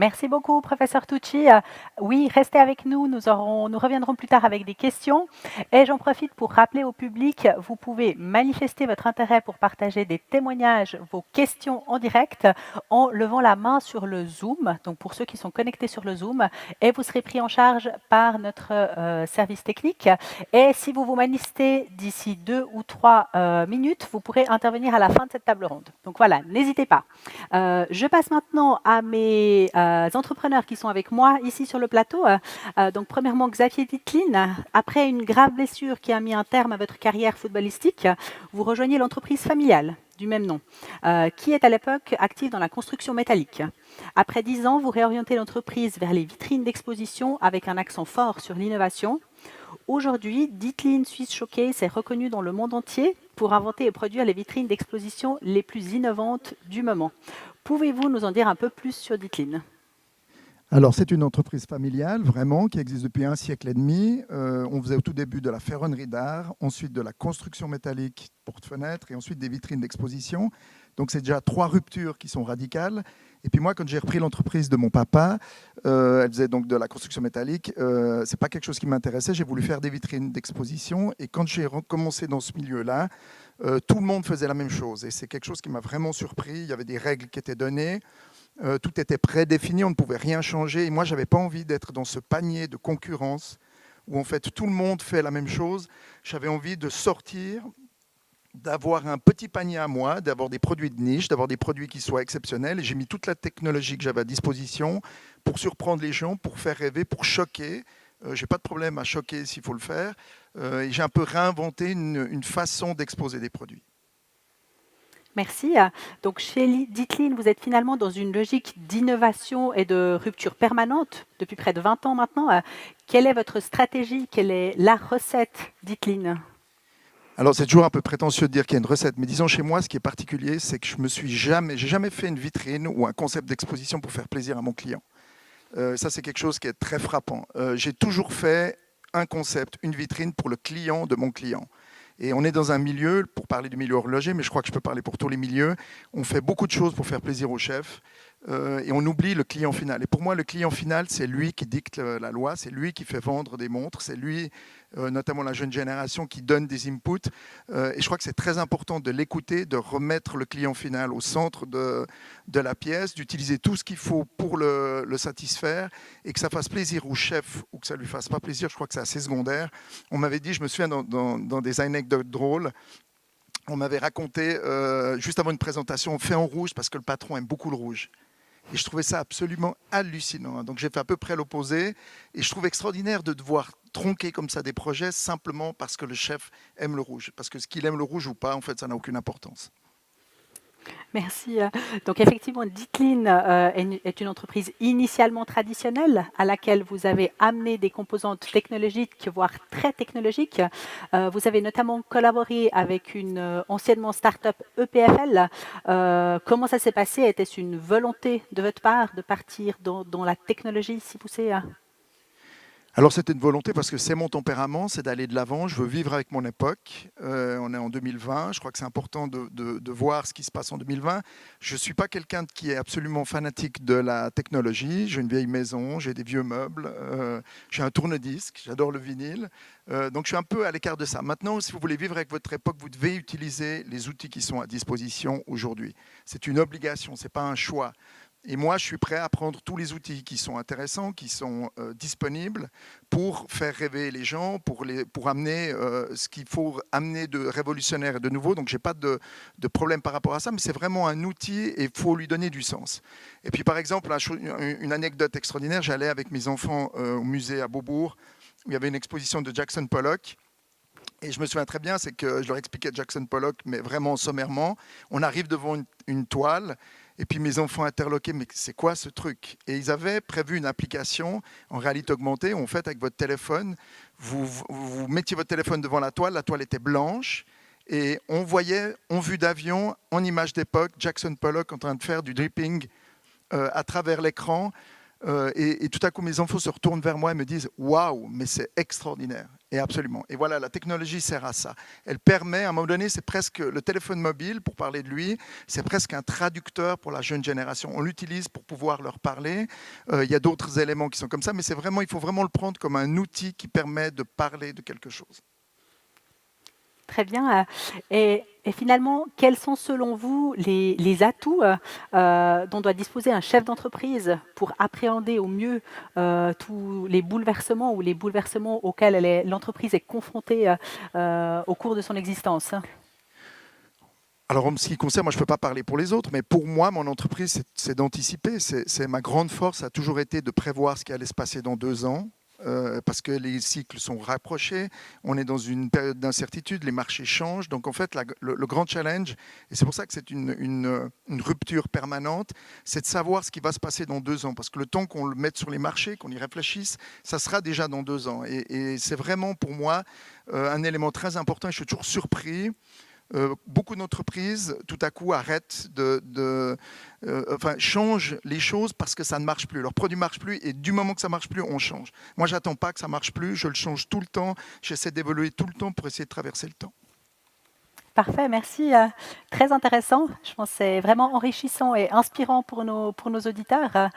Merci beaucoup, professeur Tucci. Oui, restez avec nous. Nous reviendrons plus tard avec des questions. Et j'en profite pour rappeler au public, vous pouvez manifester votre intérêt pour partager des témoignages, vos questions en direct, en levant la main sur le Zoom. Donc, pour ceux qui sont connectés sur le Zoom, et vous serez pris en charge par notre service technique. Et si vous vous manifestez d'ici 2 ou 3 minutes, vous pourrez intervenir à la fin de cette table ronde. Donc voilà, n'hésitez pas. Je passe maintenant à mes entrepreneurs qui sont avec moi ici sur le plateau. Donc premièrement, Xavier Ditlin, après une grave blessure qui a mis un terme à votre carrière footballistique, vous rejoignez l'entreprise familiale du même nom, qui est à l'époque active dans la construction métallique. Après 10 ans, vous réorientez l'entreprise vers les vitrines d'exposition avec un accent fort sur l'innovation. Aujourd'hui, Ditlin Swiss Showcase est reconnu dans le monde entier pour inventer et produire les vitrines d'exposition les plus innovantes du moment. Pouvez-vous nous en dire un peu plus sur Ditlin? Alors, c'est une entreprise familiale, vraiment, qui existe depuis 1 siècle et demi. On faisait au tout début de la ferronnerie d'art, ensuite de la construction métallique, porte-fenêtres, et ensuite des vitrines d'exposition. Donc, c'est déjà 3 ruptures qui sont radicales. Et puis moi, quand j'ai repris l'entreprise de mon papa, elle faisait donc de la construction métallique. Ce n'est pas quelque chose qui m'intéressait. J'ai voulu faire des vitrines d'exposition. Et quand j'ai recommencé dans ce milieu-là, tout le monde faisait la même chose. Et c'est quelque chose qui m'a vraiment surpris. Il y avait des règles qui étaient données. Tout était prédéfini, on ne pouvait rien changer. Et moi, je n'avais pas envie d'être dans ce panier de concurrence où en fait tout le monde fait la même chose. J'avais envie de sortir, d'avoir un petit panier à moi, d'avoir des produits de niche, d'avoir des produits qui soient exceptionnels. Et j'ai mis toute la technologie que j'avais à disposition pour surprendre les gens, pour faire rêver, pour choquer. Je n'ai pas de problème à choquer s'il faut le faire. Et j'ai un peu réinventé une façon d'exposer des produits. Merci. Donc chez Ditlin, vous êtes finalement dans une logique d'innovation et de rupture permanente depuis près de 20 ans maintenant. Quelle est votre stratégie? Quelle est la recette Ditlin? Alors, c'est toujours un peu prétentieux de dire qu'il y a une recette, mais disons chez moi, ce qui est particulier, c'est que j'ai jamais fait une vitrine ou un concept d'exposition pour faire plaisir à mon client. Ça, c'est quelque chose qui est très frappant. J'ai toujours fait un concept, une vitrine pour le client de mon client. Et on est dans un milieu, pour parler du milieu horloger, mais je crois que je peux parler pour tous les milieux, on fait beaucoup de choses pour faire plaisir au chef et on oublie le client final. Et pour moi, le client final, c'est lui qui dicte la loi, c'est lui qui fait vendre des montres, c'est lui, notamment la jeune génération, qui donne des inputs. Et je crois que c'est très important de l'écouter, de remettre le client final au centre de la pièce, d'utiliser tout ce qu'il faut pour le satisfaire et que ça fasse plaisir au chef ou que ça ne lui fasse pas plaisir, je crois que c'est assez secondaire. On m'avait dit, je me souviens dans des anecdotes drôles, on m'avait raconté juste avant une présentation, on fait en rouge parce que le patron aime beaucoup le rouge. Et je trouvais ça absolument hallucinant. Donc j'ai fait à peu près l'opposé. Et je trouve extraordinaire de devoir tronquer comme ça des projets simplement parce que le chef aime le rouge. Parce que ce qu'il aime le rouge ou pas, en fait, ça n'a aucune importance. Merci. Donc effectivement, Ditlin est une entreprise initialement traditionnelle à laquelle vous avez amené des composantes technologiques, voire très technologiques. Vous avez notamment collaboré avec une anciennement start-up EPFL. Comment ça s'est passé? Était-ce une volonté de votre part de partir dans la technologie si poussée? Alors c'était une volonté parce que c'est mon tempérament, c'est d'aller de l'avant, je veux vivre avec mon époque. On est en 2020, je crois que c'est important de voir ce qui se passe en 2020. Je ne suis pas quelqu'un qui est absolument fanatique de la technologie, j'ai une vieille maison, j'ai des vieux meubles, j'ai un tourne-disque, j'adore le vinyle, donc je suis un peu à l'écart de ça. Maintenant, si vous voulez vivre avec votre époque, vous devez utiliser les outils qui sont à disposition aujourd'hui. C'est une obligation, ce n'est pas un choix. Et moi, je suis prêt à prendre tous les outils qui sont intéressants, qui sont disponibles pour faire rêver les gens, pour amener ce qu'il faut amener de révolutionnaire et de nouveau. Donc, je n'ai pas de problème par rapport à ça, mais c'est vraiment un outil et il faut lui donner du sens. Et puis, par exemple, une anecdote extraordinaire, j'allais avec mes enfants au musée à Beaubourg, où il y avait une exposition de Jackson Pollock. Et je me souviens très bien, c'est que je leur expliquais Jackson Pollock, mais vraiment sommairement. On arrive devant une toile, et puis mes enfants interloquaient, mais c'est quoi ce truc? Et ils avaient prévu une application en réalité augmentée, où en fait, avec votre téléphone, vous mettiez votre téléphone devant la toile était blanche, et on voyait, en vue d'avion, en image d'époque, Jackson Pollock en train de faire du dripping à travers l'écran, Et tout à coup, mes enfants se retournent vers moi et me disent « Waouh, mais c'est extraordinaire !» Et absolument. Et voilà, la technologie sert à ça. Elle permet, à un moment donné, c'est presque le téléphone mobile, pour parler de lui, c'est presque un traducteur pour la jeune génération. On l'utilise pour pouvoir leur parler. Il y a d'autres éléments qui sont comme ça, mais c'est vraiment, il faut vraiment le prendre comme un outil qui permet de parler de quelque chose. Très bien. Et finalement, quels sont selon vous les atouts dont doit disposer un chef d'entreprise pour appréhender au mieux tous les bouleversements ou les bouleversements auxquels l'entreprise est confrontée au cours de son existence? Alors, en ce qui concerne, moi, je ne peux pas parler pour les autres, mais pour moi, mon entreprise, c'est d'anticiper. C'est ma grande force, ça a toujours été de prévoir ce qui allait se passer dans 2 ans, parce que les cycles sont rapprochés, on est dans une période d'incertitude, les marchés changent. Donc, en fait, le grand challenge, et c'est pour ça que c'est une rupture permanente, c'est de savoir ce qui va se passer dans 2 ans, parce que le temps qu'on le mette sur les marchés, qu'on y réfléchisse, ça sera déjà dans 2 ans. Et c'est vraiment, pour moi, un élément très important. Et je suis toujours surpris. Beaucoup d'entreprises, tout à coup, arrêtent changent les choses parce que ça ne marche plus. Leur produit ne marche plus et du moment que ça ne marche plus, on change. Moi, je n'attends pas que ça ne marche plus, je le change tout le temps, j'essaie d'évoluer tout le temps pour essayer de traverser le temps. Parfait, merci. Très intéressant. Je pense que c'est vraiment enrichissant et inspirant pour nos auditeurs.